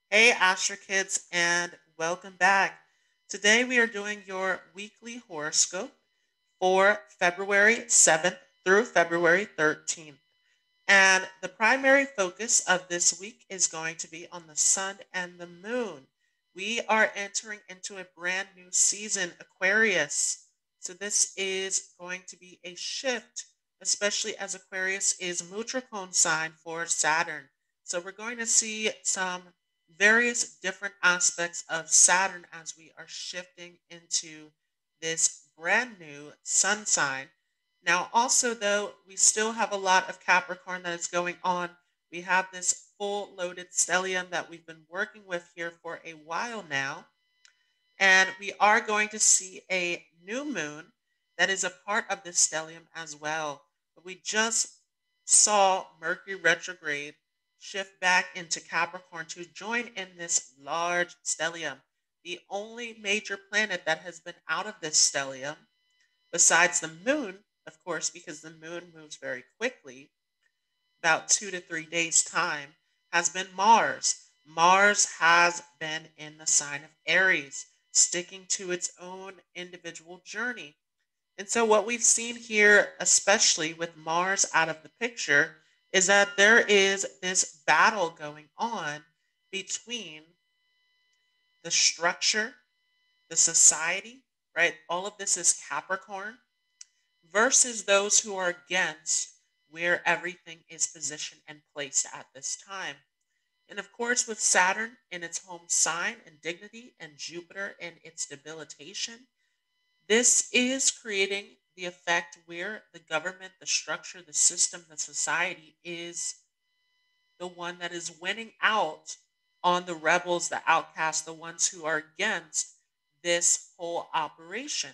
Hey, Astro Kids, and welcome back. Today we are doing your weekly horoscope for February 7th through February 13th. And the primary focus of this week is going to be on the sun and the moon. We are entering into a brand new season, Aquarius. So this is going to be a shift, especially as Aquarius is Mutricone sign for Saturn. So we're going to see some various different aspects of Saturn as we are shifting into this brand new sun sign. Now, also, though, we still have a lot of Capricorn that is going on. We have this full loaded stellium that we've been working with here for a while now. And we are going to see a new moon that is a part of this stellium as well. But we just saw Mercury retrograde shift back into Capricorn to join in this large stellium. The only major planet that has been out of this stellium, besides the moon, of course, because the moon moves very quickly, about 2 to 3 days' time, has been Mars. Mars has been in the sign of Aries, sticking to its own individual journey. And so, what we've seen here, especially with Mars out of the picture, is that there is this battle going on between the structure, the society, right? All of this is Capricorn versus those who are against where everything is positioned and placed at this time. And of course, with Saturn in its home sign and dignity and Jupiter in its debilitation, this is creating the effect where the government, the structure, the system, the society is the one that is winning out on the rebels, the outcasts, the ones who are against this whole operation.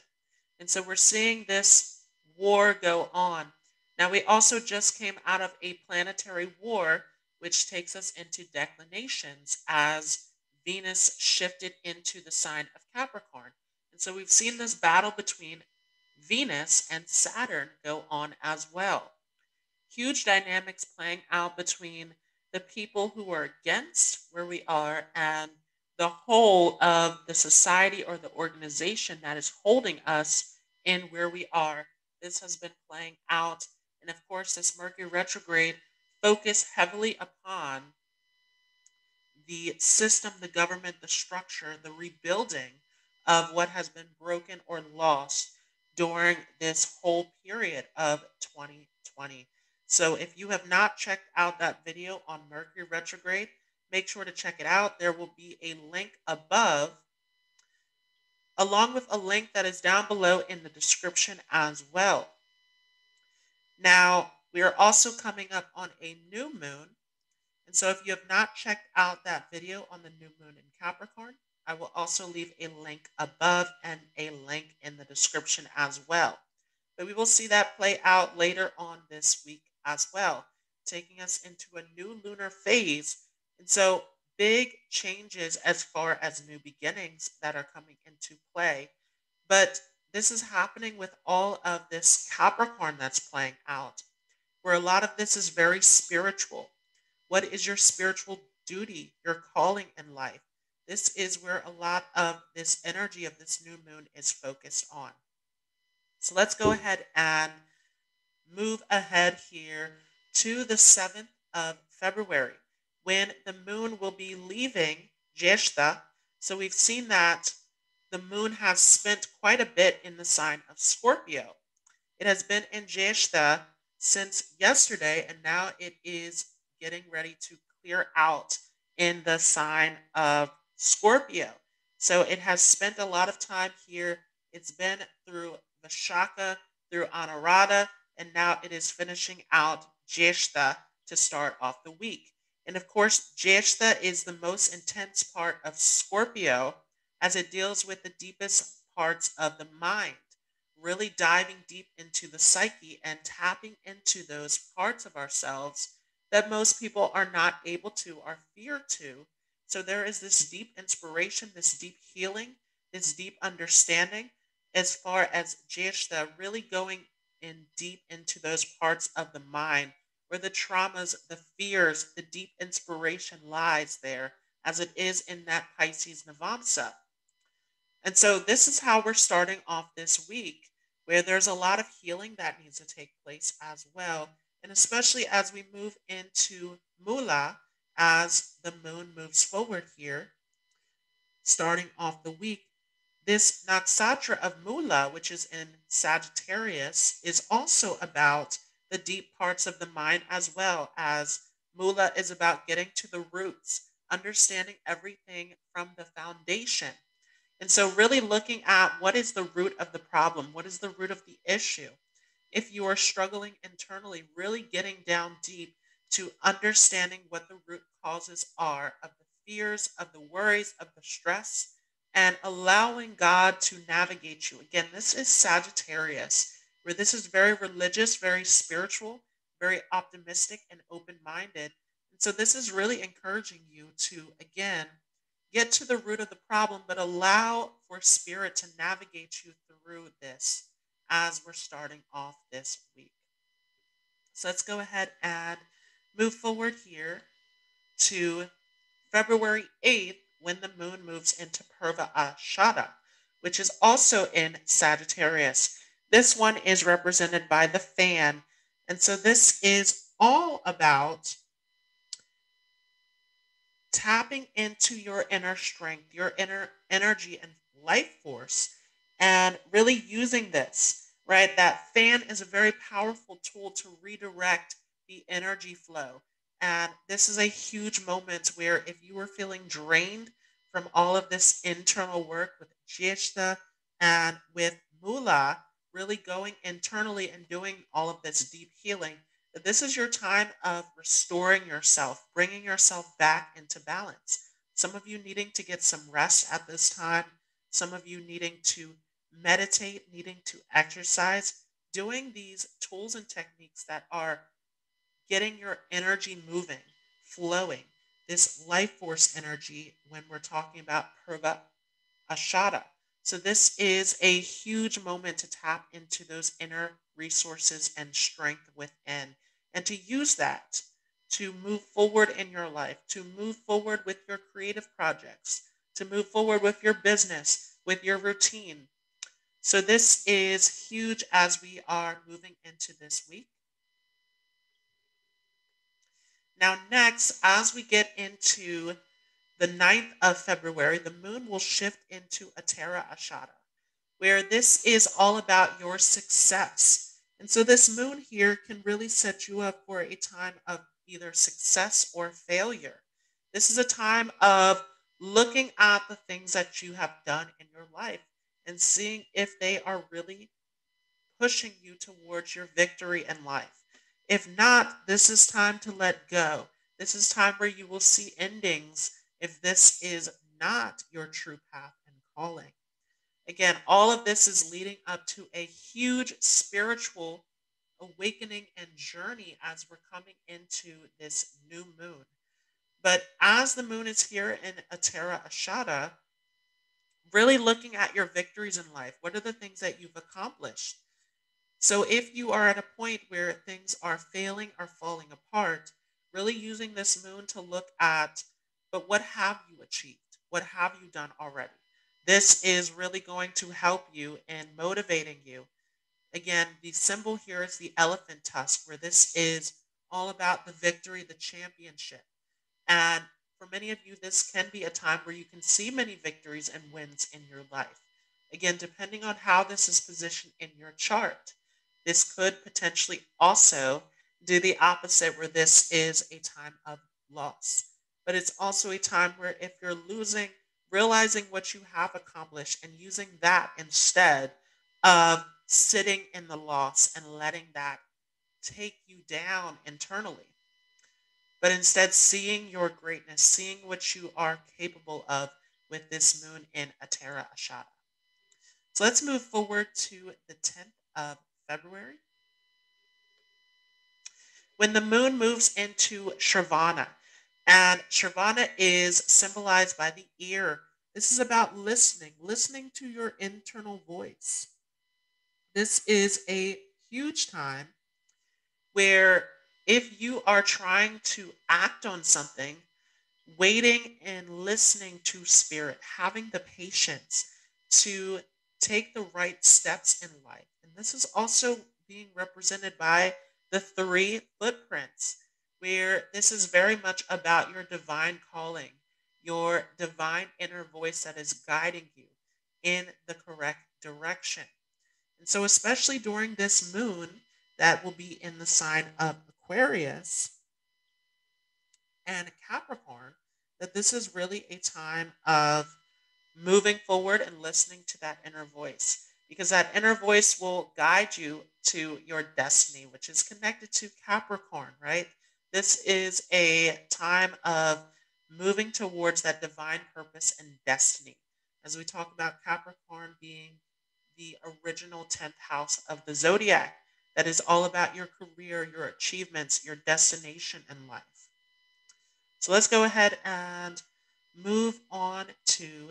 And so we're seeing this war go on. Now, we also just came out of a planetary war, which takes us into declinations as Venus shifted into the sign of Capricorn. And so we've seen this battle between Venus and Saturn go on as well. Huge dynamics playing out between the people who are against where we are and the whole of the society or the organization that is holding us in where we are. This has been playing out. And of course, this Mercury retrograde focused heavily upon the system, the government, the structure, the rebuilding of what has been broken or lost during this whole period of 2020. So if you have not checked out that video on Mercury retrograde, make sure to check it out. There will be a link above, along with a link that is down below in the description as well. Now, we are also coming up on a new moon, and so if you have not checked out that video on the new moon in Capricorn, I will also leave a link above and a link in the description as well. But we will see that play out later on this week as well, taking us into a new lunar phase. And so big changes as far as new beginnings that are coming into play. But this is happening with all of this Capricorn that's playing out, where a lot of this is very spiritual. What is your spiritual duty, your calling in life? This is where a lot of this energy of this new moon is focused on. So let's go ahead and move ahead here to the 7th of February when the moon will be leaving Jeshta. So we've seen that the moon has spent quite a bit in the sign of Scorpio. It has been in Jeshta since yesterday, and now it is getting ready to clear out in the sign of Scorpio. So it has spent a lot of time here. It's been through Vishaka, through Anurada, and now it is finishing out Jeshta to start off the week. And of course, Jeshta is the most intense part of Scorpio as it deals with the deepest parts of the mind, really diving deep into the psyche and tapping into those parts of ourselves that most people are not able to or fear to. So there is this deep inspiration, this deep healing, this deep understanding as far as Jeshta really going in deep into those parts of the mind where the traumas, the fears, the deep inspiration lies there as it is in that Pisces Navamsa. And so this is how we're starting off this week, where there's a lot of healing that needs to take place as well. And especially as we move into Mula, as the moon moves forward here, starting off the week, this Naksatra of Mula, which is in Sagittarius, is also about the deep parts of the mind, as well as Mula is about getting to the roots, understanding everything from the foundation. And so, really looking at what is the root of the problem, what is the root of the issue. If you are struggling internally, really getting down deep to understanding what the root causes are of the fears, of the worries, of the stress, and allowing God to navigate you. Again, this is Sagittarius, where this is very religious, very spiritual, very optimistic, and open minded. And so, this is really encouraging you to, again, get to the root of the problem, but allow for spirit to navigate you through this as we're starting off this week. So let's go ahead and move forward here to February 8th, when the moon moves into Purva Ashada, which is also in Sagittarius. This one is represented by the fan. And so this is all about tapping into your inner strength, your inner energy and life force, and really using this, right? That fan is a very powerful tool to redirect the energy flow. And this is a huge moment where if you are feeling drained from all of this internal work with Jeshta and with Mula, really going internally and doing all of this deep healing, that this is your time of restoring yourself, bringing yourself back into balance. Some of you needing to get some rest at this time, some of you needing to meditate, needing to exercise, doing these tools and techniques that are getting your energy moving, flowing, this life force energy when we're talking about Purva Ashada. So this is a huge moment to tap into those inner resources and strength within, and to use that to move forward in your life, to move forward with your creative projects, to move forward with your business, with your routine. So this is huge as we are moving into this week. Now, next, as we get into the 9th of February, the moon will shift into Uttara Ashada, where this is all about your success. And so this moon here can really set you up for a time of either success or failure. This is a time of looking at the things that you have done in your life and seeing if they are really pushing you towards your victory in life. If not, this is time to let go. This is time where you will see endings if this is not your true path and calling. Again, all of this is leading up to a huge spiritual awakening and journey as we're coming into this new moon. But as the moon is here in Uttara Ashada, really looking at your victories in life. What are the things that you've accomplished? So if you are at a point where things are failing or falling apart, really using this moon to look at, but what have you achieved? What have you done already? This is really going to help you in motivating you. Again, the symbol here is the elephant tusk, where this is all about the victory, the championship. And for many of you, this can be a time where you can see many victories and wins in your life. Again, depending on how this is positioned in your chart, this could potentially also do the opposite, where this is a time of loss. But it's also a time where if you're losing, realizing what you have accomplished and using that instead of sitting in the loss and letting that take you down internally, but instead seeing your greatness, seeing what you are capable of with this moon in Uttara Ashada. So let's move forward to the 10th of February, when the moon moves into Shravana. And Shravana is symbolized by the ear. This is about listening, listening to your internal voice. This is a huge time where if you are trying to act on something, waiting and listening to spirit, having the patience to take the right steps in life. And this is also being represented by the three footprints, where this is very much about your divine calling, your divine inner voice that is guiding you in the correct direction. And so, especially during this moon that will be in the sign of Aquarius and Capricorn, that this is really a time of moving forward and listening to that inner voice, because that inner voice will guide you to your destiny, which is connected to Capricorn, right? This is a time of moving towards that divine purpose and destiny. As we talk about Capricorn being the original 10th house of the zodiac, that is all about your career, your achievements, your destination in life. So let's go ahead and move on to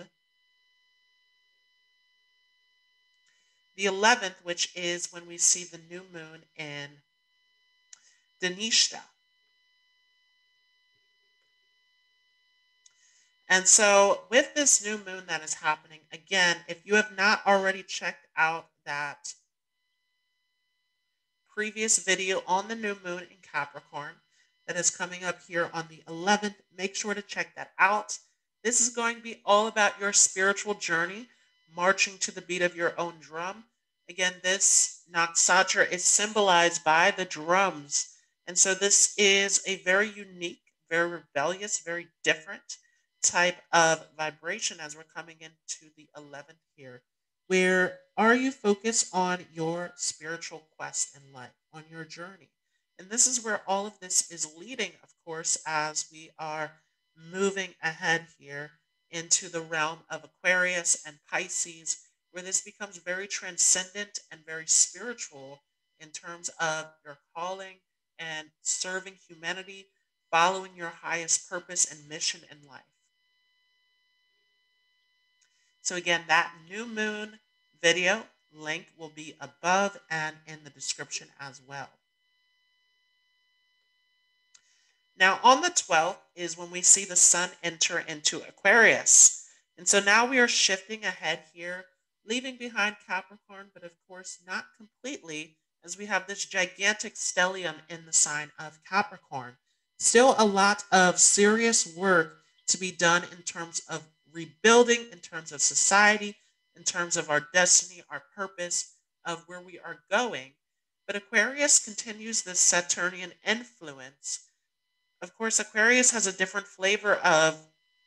the 11th, which is when we see the new moon in Dhanishta. And so, with this new moon that is happening, again, if you have not already checked out that previous video on the new moon in Capricorn that is coming up here on the 11th, make sure to check that out. This is going to be all about your spiritual journey, marching to the beat of your own drum. Again, this nakshatra is symbolized by the drums. And so this is a very unique, very rebellious, very different type of vibration as we're coming into the 11th here. Where are you focused on your spiritual quest in life, on your journey? And this is where all of this is leading, of course, as we are moving ahead here into the realm of Aquarius and Pisces, where this becomes very transcendent and very spiritual in terms of your calling and serving humanity, following your highest purpose and mission in life. So again, that new moon video link will be above and in the description as well. Now on the 12th is when we see the sun enter into Aquarius. And so now we are shifting ahead here, leaving behind Capricorn, but of course not completely, as we have this gigantic stellium in the sign of Capricorn. Still a lot of serious work to be done in terms of rebuilding, in terms of society, in terms of our destiny, our purpose, of where we are going. But Aquarius continues this Saturnian influence. Of course, Aquarius has a different flavor of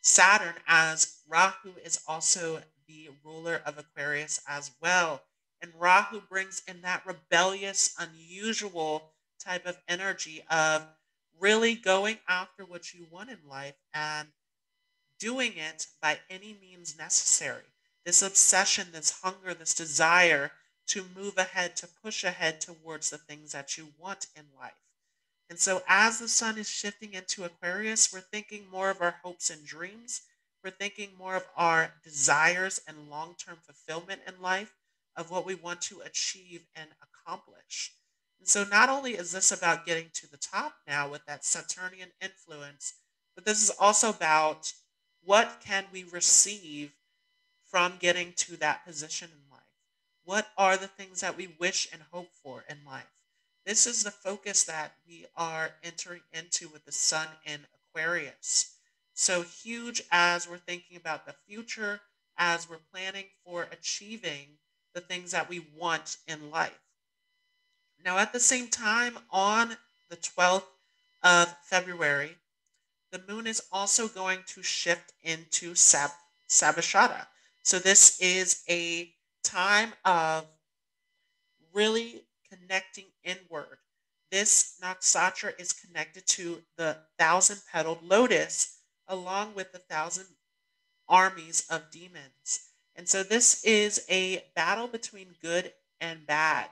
Saturn, as Rahu is also the ruler of Aquarius as well. And Rahu brings in that rebellious, unusual type of energy of really going after what you want in life and doing it by any means necessary. This obsession, this hunger, this desire to move ahead, to push ahead towards the things that you want in life. And so, as the sun is shifting into Aquarius, we're thinking more of our hopes and dreams. We're thinking more of our desires and long term fulfillment in life, of what we want to achieve and accomplish. And so, not only is this about getting to the top now with that Saturnian influence, but this is also about what can we receive from getting to that position in life? What are the things that we wish and hope for in life? This is the focus that we are entering into with the sun in Aquarius. So huge as we're thinking about the future, as we're planning for achieving the things that we want in life. Now, at the same time, on the 12th of February, the moon is also going to shift into Sabashada. So this is a time of really connecting inward. This nakshatra is connected to the thousand-petaled lotus, along with the thousand armies of demons. And so this is a battle between good and bad.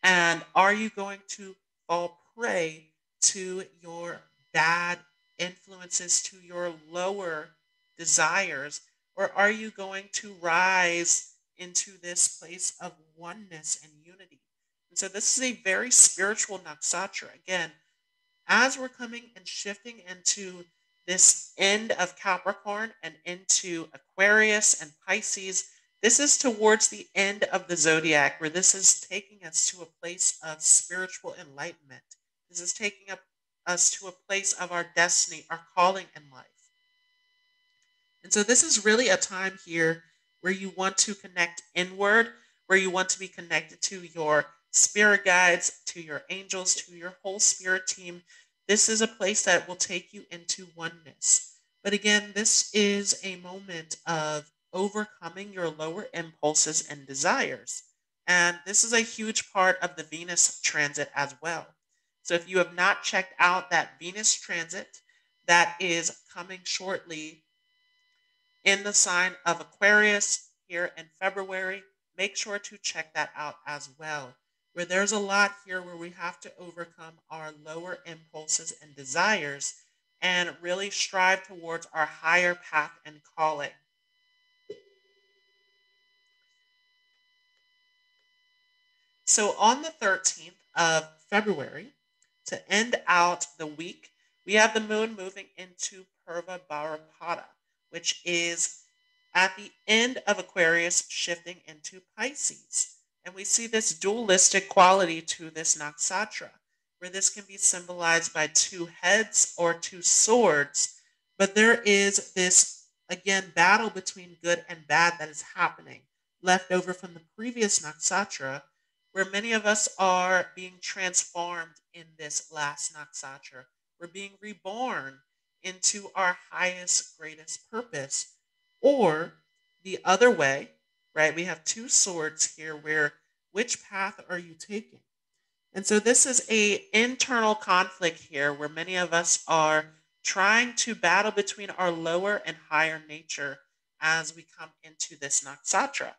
And are you going to fall prey to your bad influences, to your lower desires, or are you going to rise into this place of oneness and unity? And so this is a very spiritual nakshatra. Again, as we're coming and shifting into this end of Capricorn and into Aquarius and Pisces. This is towards the end of the zodiac, where this is taking us to a place of spiritual enlightenment. This is taking us to a place of our destiny, our calling in life. And so this is really a time here where you want to connect inward, where you want to be connected to your spirit guides, to your angels, to your whole spirit team. This is a place that will take you into oneness. But again, this is a moment of overcoming your lower impulses and desires. And this is a huge part of the Venus transit as well. So if you have not checked out that Venus transit that is coming shortly in the sign of Aquarius here in February, make sure to check that out as well. Where there's a lot here where we have to overcome our lower impulses and desires and really strive towards our higher path and calling. So on the 13th of February, to end out the week, we have the moon moving into Purva Bharapada, which is at the end of Aquarius, shifting into Pisces. And we see this dualistic quality to this nakshatra, where this can be symbolized by two heads or two swords. But there is this, again, battle between good and bad that is happening, left over from the previous nakshatra, where many of us are being transformed in this last nakshatra. We're being reborn into our highest, greatest purpose. Or the other way, right? We have two swords here where which path are you taking? And so this is a internal conflict here where many of us are trying to battle between our lower and higher nature as we come into this nakshatra.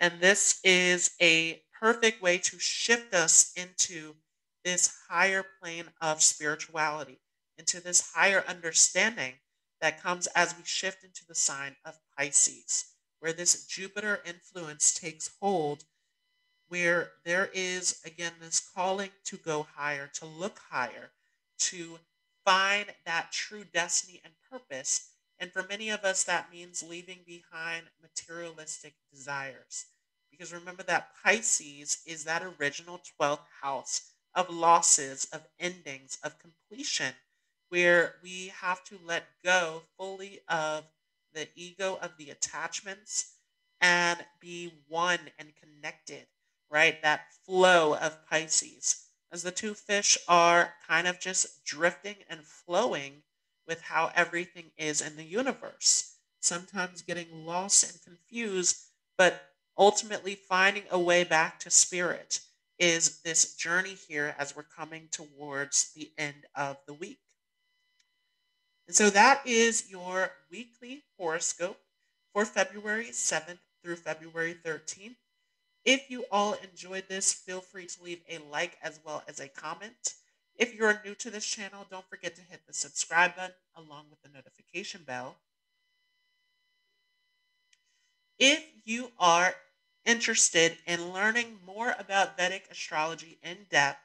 And this is a perfect way to shift us into this higher plane of spirituality, into this higher understanding that comes as we shift into the sign of Pisces, where this Jupiter influence takes hold, where there is, again, this calling to go higher, to look higher, to find that true destiny and purpose. And for many of us, that means leaving behind materialistic desires. Because remember that Pisces is that original 12th house of losses, of endings, of completion, where we have to let go fully of the ego, of the attachments, and be one and connected, right? That flow of Pisces. As the two fish are kind of just drifting and flowing with how everything is in the universe. Sometimes getting lost and confused, but ultimately finding a way back to spirit is this journey here as we're coming towards the end of the week. And so that is your weekly horoscope for February 7th through February 13th. If you all enjoyed this, feel free to leave a like as well as a comment. If you're new to this channel, don't forget to hit the subscribe button along with the notification bell. If you are interested in learning more about Vedic astrology in depth,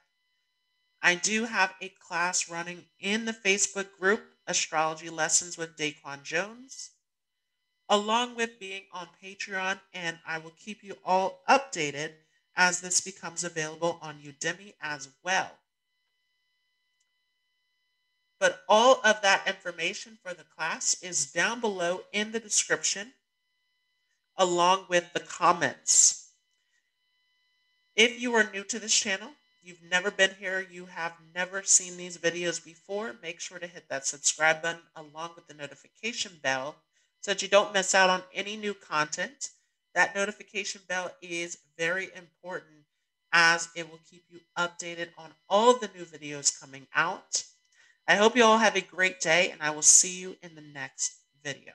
I do have a class running in the Facebook group, Astrology Lessons with Daquan Jones, along with being on Patreon, and I will keep you all updated as this becomes available on Udemy as well. But all of that information for the class is down below in the description, along with the comments. If you are new to this channel, you've never been here, you have never seen these videos before, make sure to hit that subscribe button along with the notification bell so that you don't miss out on any new content. That notification bell is very important as it will keep you updated on all of the new videos coming out. I hope you all have a great day, and I will see you in the next video.